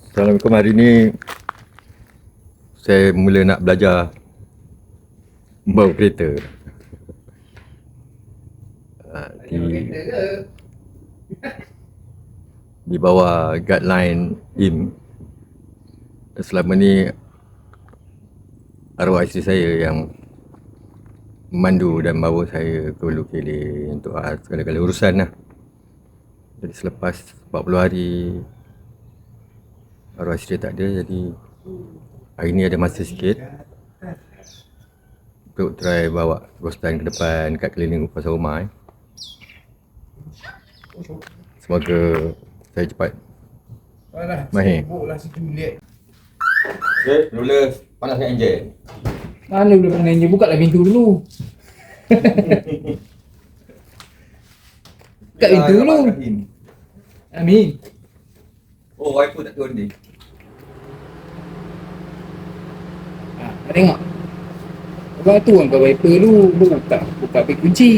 Assalamualaikum. Hari ni saya mula nak belajar membawa kereta. Di bawah guideline IM. Selama ni arwah isteri saya yang memandu dan bawa saya ke Hulu Keleh untuk segala-gala urusan lah. Jadi selepas 40 hari arwah isteri tak ada, jadi hari ni ada masa sikit untuk try bawa Rostan ke depan kat keliling pasar rumah. Semoga saya cepat mahir. Okay, mula panaskan enjin. Mana boleh panas enjin? Buka lah pintu dulu. Buka pintu dulu. Amin. Oh, wiper tak turun ni. Tengok. Abang tu kan kau wiper dulu. Buka pergi kunci.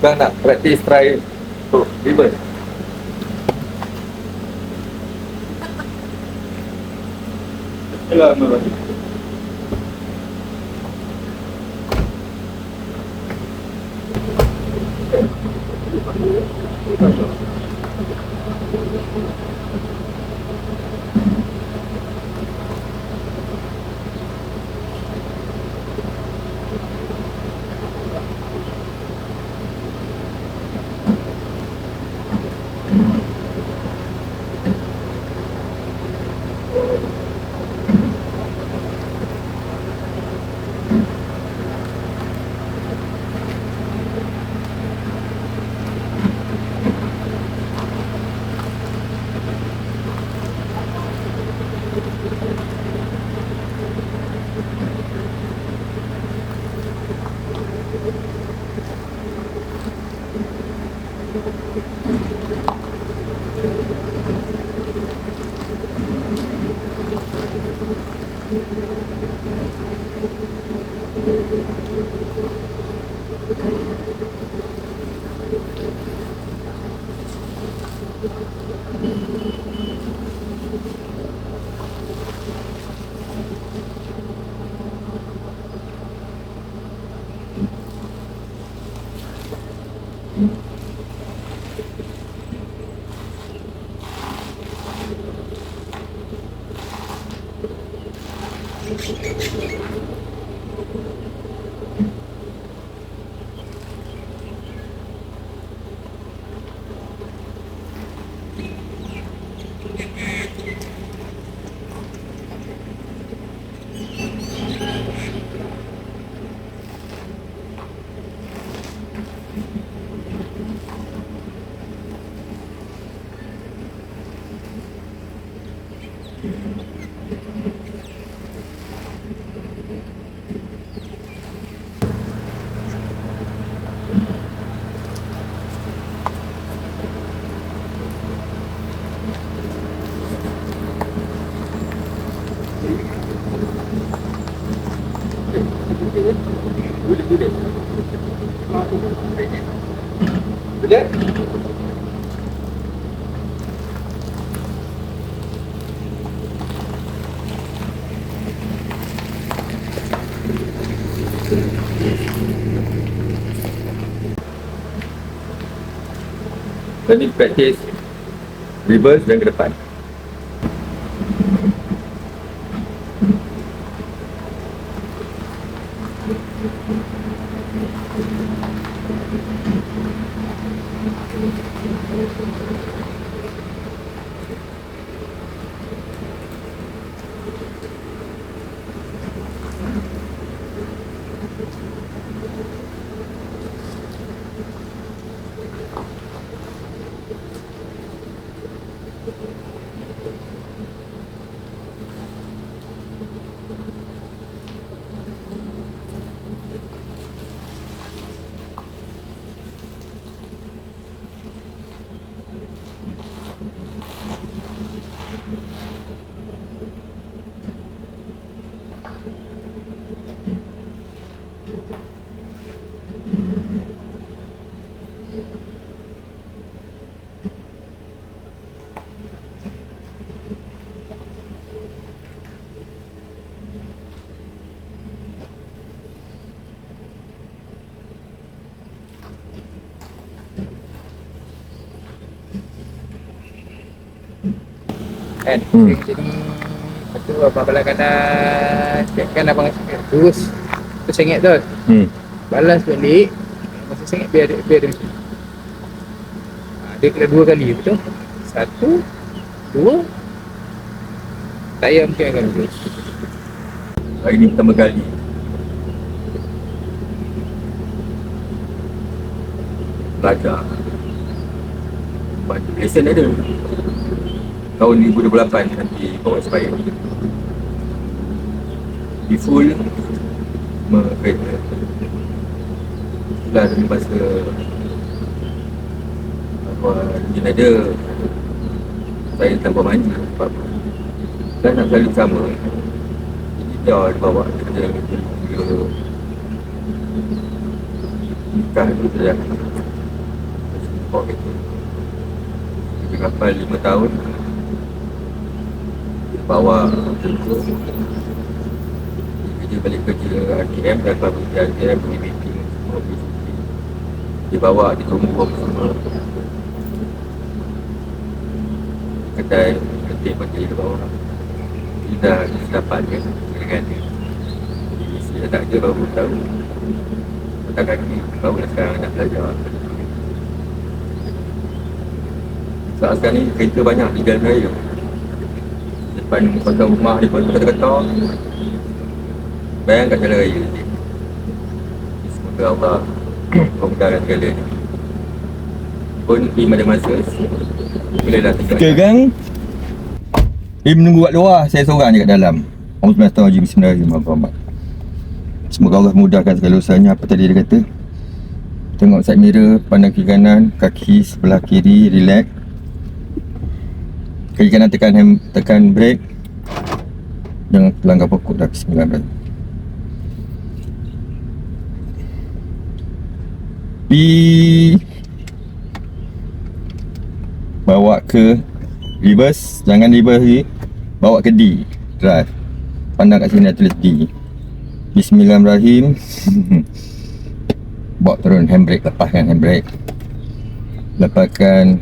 Bang nak praktis try untuk reverse. Yalah, Abang. Boleh? Dan ni praktis reverse dan ke depan. Kan Hmm. jadi lepas tu abang belah kanan kan abang cakap terus sengit tu balas balik masa sengit biar dia macam ni. Dia kena 2 kali betul 1 2 tayar mungkin akan terus. Hari ni pertama kali belajar bantu lesen ada tahun 2028 nanti bawa expire di full kereta itulah dari masa dia ada saya tambah manja sebab kan nak kali sama jadi dia bawa dia nikah tu saja bawa kereta dia kapal 5 tahun dia bawa tentu dia balik kerja RTM dan pergi RTM pergi meeting semua pergi syuting. Dia bawa dia tunggu apa semua kedai kereta dia bawa dia dah dapat kan dengan dia isi dah tak ada baru tahu patah kaki baru dah sekarang nak belajar. Saat sekarang ni kereta banyak di jalan raya depan pasal rumah dia pun kata-kata bayang kat jalan raya nanti. Semoga Allah memudahkan segala ni pun di masa-masa bolehlah tinggal. Sekarang dia menunggu kat luar, saya seorang je kat dalam. Bismillahirrahmanirrahim. Semoga Allah mudahkan segala usahanya. Apa tadi dia kata? Tengok side mirror, pandang kiri kanan, kaki sebelah kiri, relax. Kaki kanan tekan brake. Jangan pelanggar pokok dah. Bismillahirrahmanirrahim. Bawa ke reverse, jangan reverse lagi. Bawa ke D drive. Pandang kat sini tulis D. Bismillahirrahmanirrahim. Bawa turun handbrake, lepaskan handbrake. Lepaskan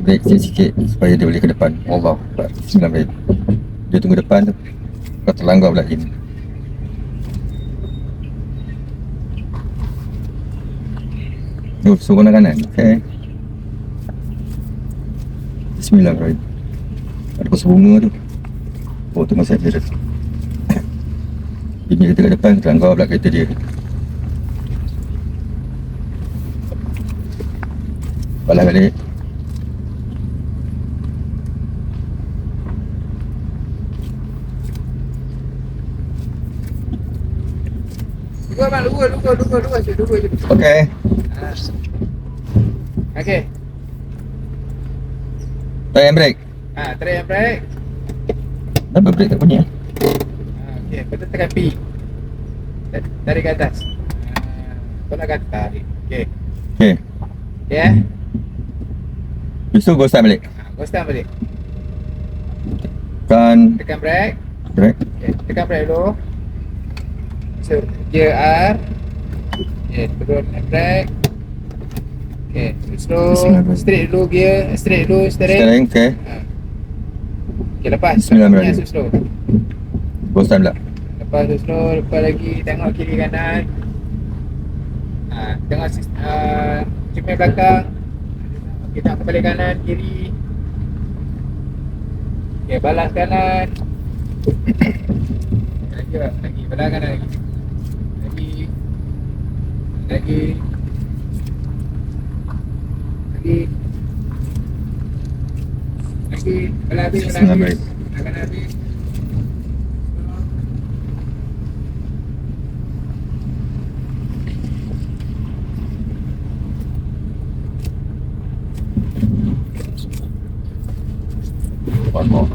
brake sikit supaya dia boleh ke depan. Allah, bismillahirrahmanirrahim. Dia tunggu depan tu. Kau terlanggar pula ini. Suruh kanan. Okay. Bismillahirrahmanirrahim. Ada pasal bunga tu. Oh, tu masa dia. Ini kereta kat depan, terlanggar pula kereta dia. Balas balik. Dua bang, dua je. Okey. Okey. Try handbrake. Try handbrake. Kenapa brake tak bunyi? Okey, betul tekan P. Tarik ke atas. Kau nak kata tarik. Okey. Okey. Ya. Besok go start balik. Kau start balik. Tekan brake. brake. Okey, tekan brake dulu. So, gear R. Okey, turun handbrake. Okey, slow. Straight dulu gear, straight dulu steering. Steering, okey. Okey, lepas. Bismillahirrahmanirrahim. Slow. Go start pula. Lepas tu slow, lepas lagi tengok kiri kanan. Tengok cermin belakang. Okey, tengok kembali kanan, kiri. Okey, balas kanan. Lagi, belah kanan lagi. Lagi. Belah habis. Bismillahirrahmanirrahim. Belah kanan habis. One more.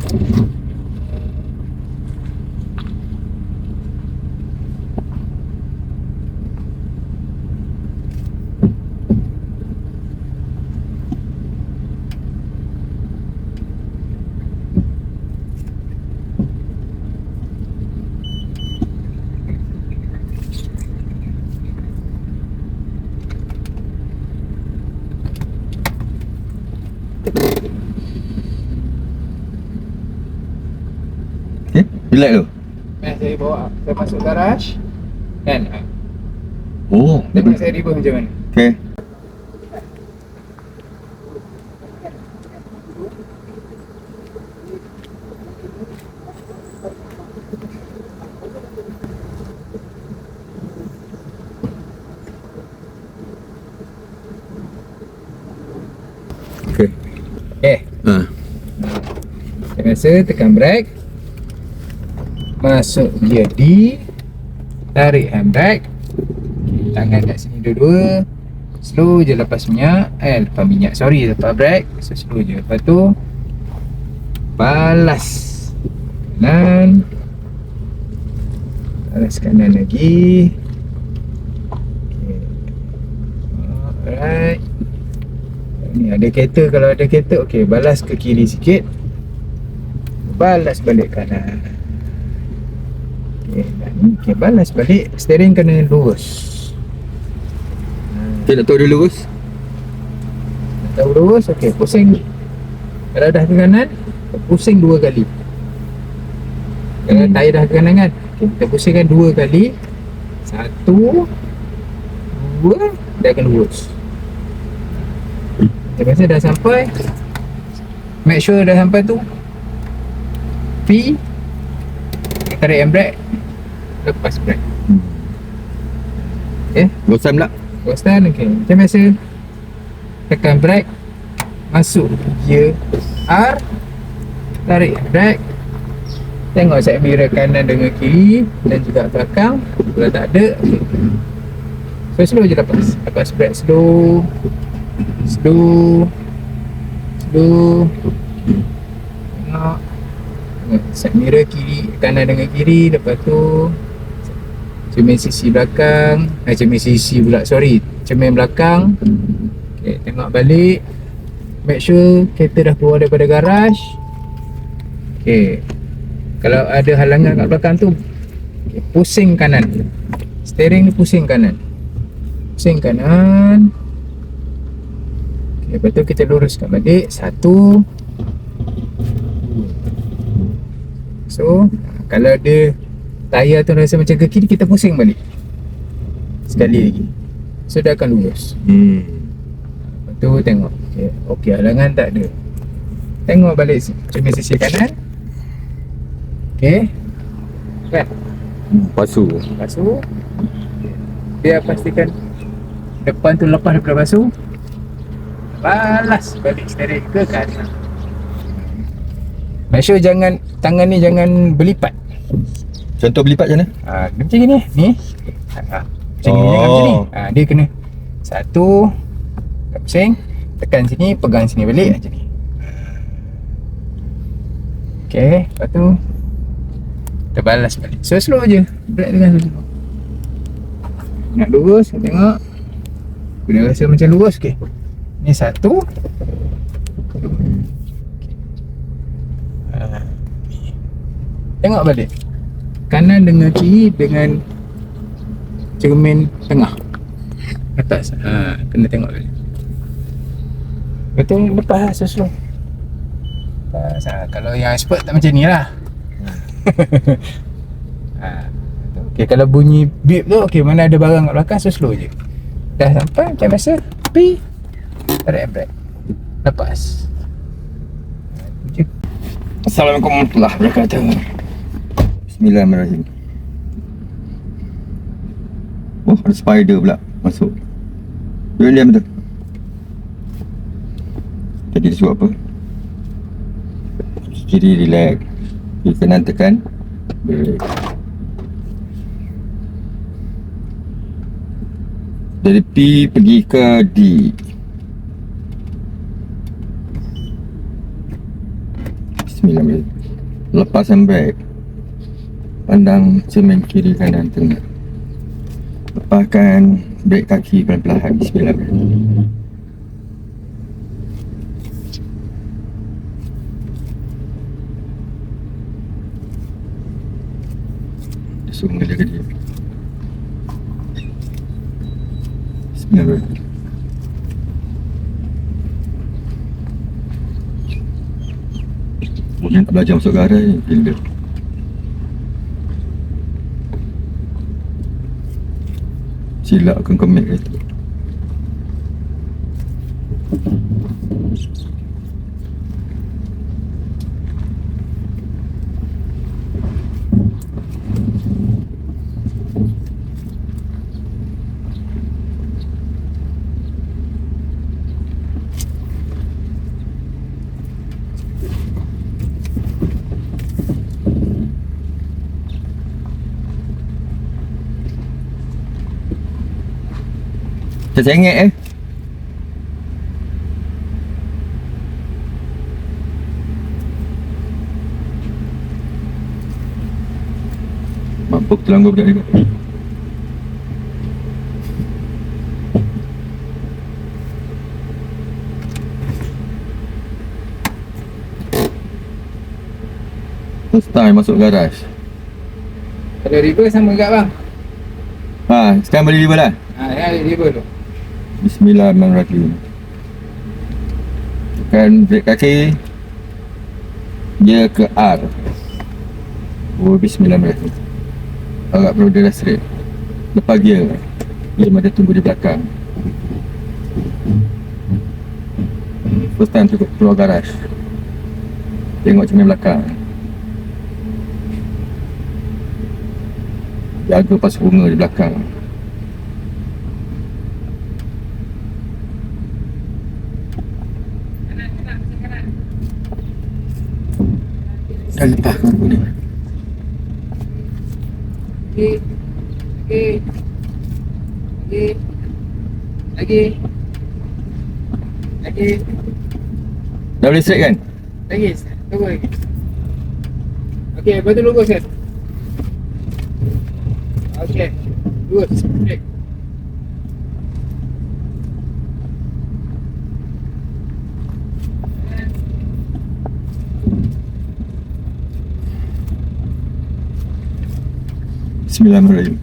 Okay, relax tu. Saya bawa, saya masuk garage kan. Oh, Tengok saya reverse macam mana. okay. Okay. Saya rasa tekan brake, masuk gear D, tarik handbrake, tangan kat sini dua-dua, slow je lepas minyak, lepas brake, so slow je. Lepas tu balas kanan, balas kanan lagi. Okay. Alright, ni ada kereta, kalau ada kereta okey, balas ke kiri sikit, balas balik kanan. Okey, dah ni okey, balas balik, steering kena lurus. Okay, nak tahu dia lurus? Nak tahu lurus, okey, pusing. Kalau dah ke kanan, pusing 2 kali. Kalau tayar dah ke kanan kan, okay, kita pusingkan 2 kali. 1 2, dia akan lurus. Kita rasa dah sampai, make sure dah sampai tu, P, tarik handbrake, lepas brake. Okay, Bosan pula. Ghostan, okay, macam biasa, tekan brake, masuk gear R, tarik brake, tengok side mirror kanan dengan kiri dan juga belakang. Kalau tak ada, okay, so slow je lepas brake, slow, tengok side mirror kiri, kanan dengan kiri. Lepas tu cermin sisi belakang, cermin belakang. Okay, tengok balik, make sure kereta dah keluar daripada garage. Okay, kalau ada halangan kat belakang tu, okay, pusing kanan, steering ni pusing kanan. Okay, lepas tu kita luruskan balik, 1 2. So kalau dia tayar tu rasa macam ke kiri, kita pusing balik sekali lagi, so dia akan lurus. Lepas tu tengok, okay, halangan tak ada. Tengok balik cermin sisi kanan. Okay kan, Pasu. dia pastikan depan tu lepas daripada pasu, balas balik steering ke kanan. Make sure jangan, tangan ni jangan berlipat. Contoh berlipat macam mana? Dia macam ni. Macam ni, jangan macam ni. Dia kena 1, pusing, tekan sini, pegang sini balik macam ni. Okay, lepas tu kita balas balik. So slow je, brake dengan slow. Nak lurus, tengok. Dia rasa macam lurus, okay. Ni 1, 2. Tengok balik kanan dengan kiri dengan cermin tengah atas. Kena tengok balik. Betul, lepas slow. Lepas, kalau yang expert tak macam ni lah. Okay, kalau bunyi beep tu, okay, mana ada barang kat belakang, so slow je. Dah sampai macam biasa, P, tarik handbrake, lepas. Assalamualaikum warahmatullahi wabarakatuh. Bismillahirrahmanirrahim. Oh, ada spider pula masuk. Diam betul. Jadi dia suruh apa? Kiri relax, kiri kanan tekan brake. Dari P pergi ke D. Bismillahirrahmanirrahim. Lepas handbrake, pandang cermin kiri kanan tengah. Lepaskan brake kaki perlahan-lahan. Bismillahirrahmanirrahim. Dia suruh mengajar dia. Bismillahirrahmanirrahim. Yang nak belajar masuk garai ni gila. Silap akan komik kereta. Tercengek Mampuk terlanggar budak ni. First time masuk garaj. Kalau river sama juga bang. Sekarang balik river lah. Ya river tu. Bismillahirrahmanirrahim. Tekan brek kaki. Dia ke R. Bismillahirrahmanirrahim. Agak perlu dia dah straight. Lepas gear. Dia ada tunggu di belakang. First time cukup keluar garaj. Tengok cermin belakang. Jaga pas bunga di belakang. Dah lepas kan aku ni. Lagi. Dah boleh straight kan? Lagi. Tunggu lagi. Okey, betul lurus kan? Okey. Lurus. Straight. Bismillahirrahmanirrahim.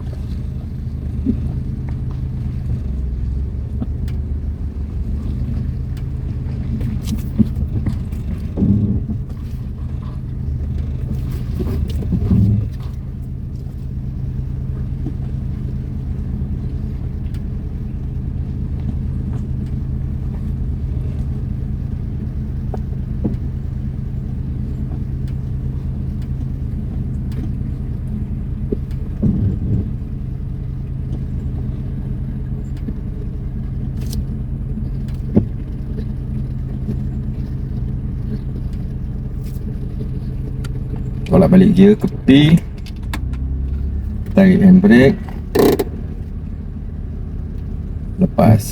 Tolak balik gear ke P. Tarik handbrake. Lepas.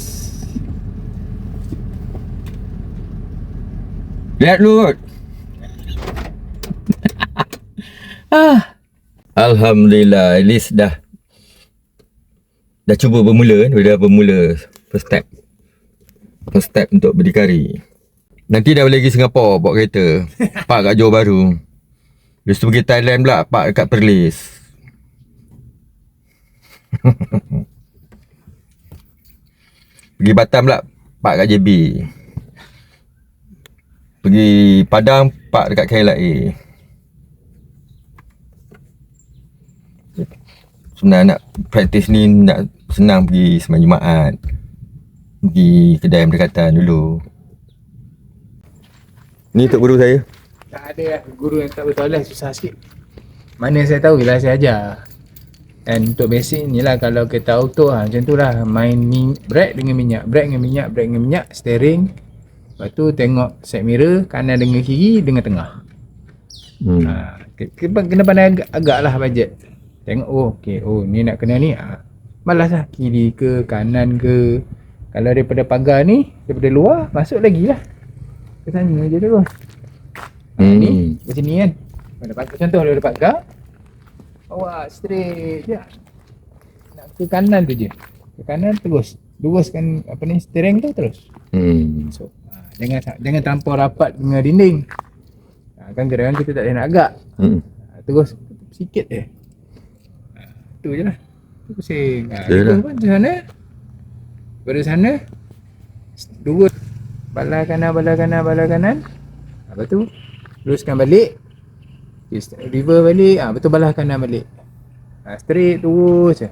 Lihat dulu kot. Alhamdulillah, at least dah cuba bermula kan. Dah bermula first step untuk berdikari. Nanti dah boleh pergi Singapura bawa kereta. Park kat Johor Bahru. Lepas tu pergi Thailand pula, park dekat Perlis. Pergi Batam pula, park kat JB. Pergi Padang, park dekat KLIA. Sebenarnya nak praktis ni nak senang pergi sembang Jumaat. Pergi kedai berdekatan dulu. Ni untuk guru saya. Tak ada lah. Guru yang tak bertolak susah sikit. Mana saya tahu lah saya ajar. Dan untuk basic ni lah, kalau kereta auto macam tu lah. Main brake dengan minyak, brake dengan minyak, brake dengan minyak, steering. Lepas tu tengok side mirror, kanan dengan kiri dengan tengah. Kena pandai agak lah budget. Tengok okay, ni nak kena ni. Malas lah kiri ke kanan ke. Kalau daripada pagar ni, daripada luar masuk lagi lah. Ke sana je terus. Ni macam ni kan. Contoh dia dapat pagar, awak straight je. Nak ke kanan tu je. Ke kanan terus. Luruskan apa ni steering tu terus. So jangan terlampau rapat dengan dinding. Kan kadang-kadang kita tak boleh nak agak. Terus sikit je. Tu je lah. Tu pusing. Itu pun di sana. Pada sana dua bala kanan. Lepas tu Luruskan balik. River balik. Betul balah kanan balik. Straight terus je.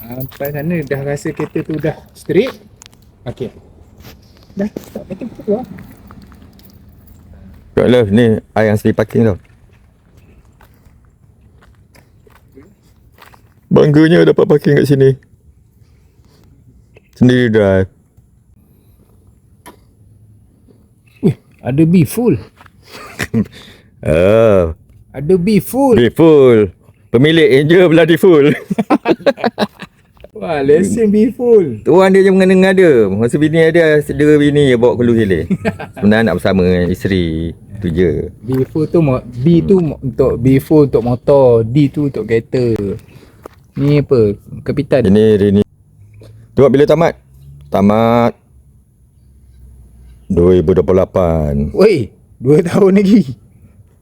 Sampai sana dah rasa kereta tu dah straight. Okey. Dah tak betul lah. Kak Love, ni I yang sendiri parking tau. Bangganya dapat parking kat sini. Sendiri drive. Ada B full. Oh, Ada B full. be full. Pemilik je bloody full. Wah, lesen B full. Tuan dia je mengada-ngada. Masa bini ada, sedera bini je bawa keluar hilir. Sebenarnya nak bersama dengan isteri. Tu je. B full tu B tu untuk B full untuk motor, D tu untuk kereta. Ni apa? Kapitan. Ini Rini. Tengok bila tamat. Tamat 2028. Woi, 2 tahun lagi.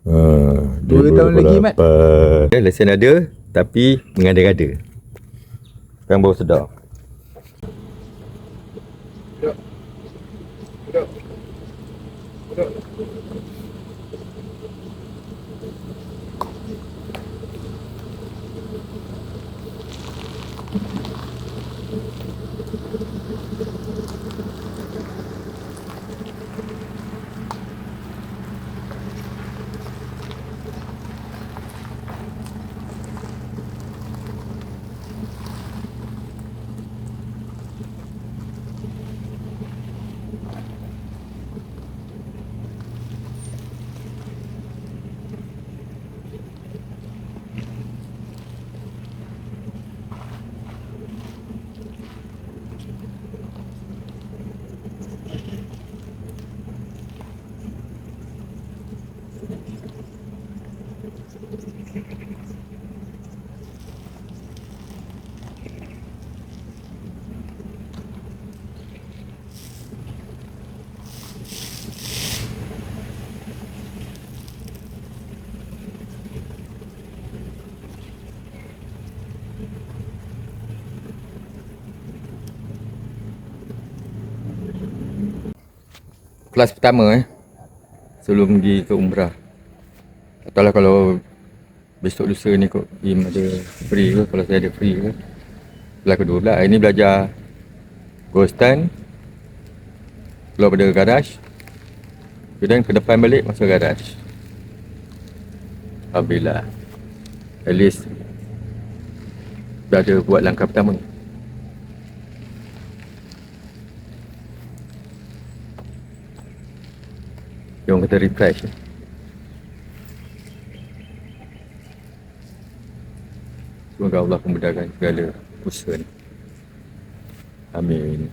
2 tahun lagi, Mat. Lesen ada, tapi mengada-ngada. Sekarang baru sedar. Duduk. Duduk. Duduk. Kelas pertama sebelum pergi ke umrah. Tak tahulah kalau besok lusa ni kot Im ada free ke, kalau saya ada free ke. Kelas kedua pula, hari ni belajar ghost stand, keluar pada garaj, kemudian ke depan balik masuk garaj. Alhamdulillah, at least dah ada buat langkah pertama. Dia orang kata refresh. Semoga Allah memudahkan segala usaha ni. Amin.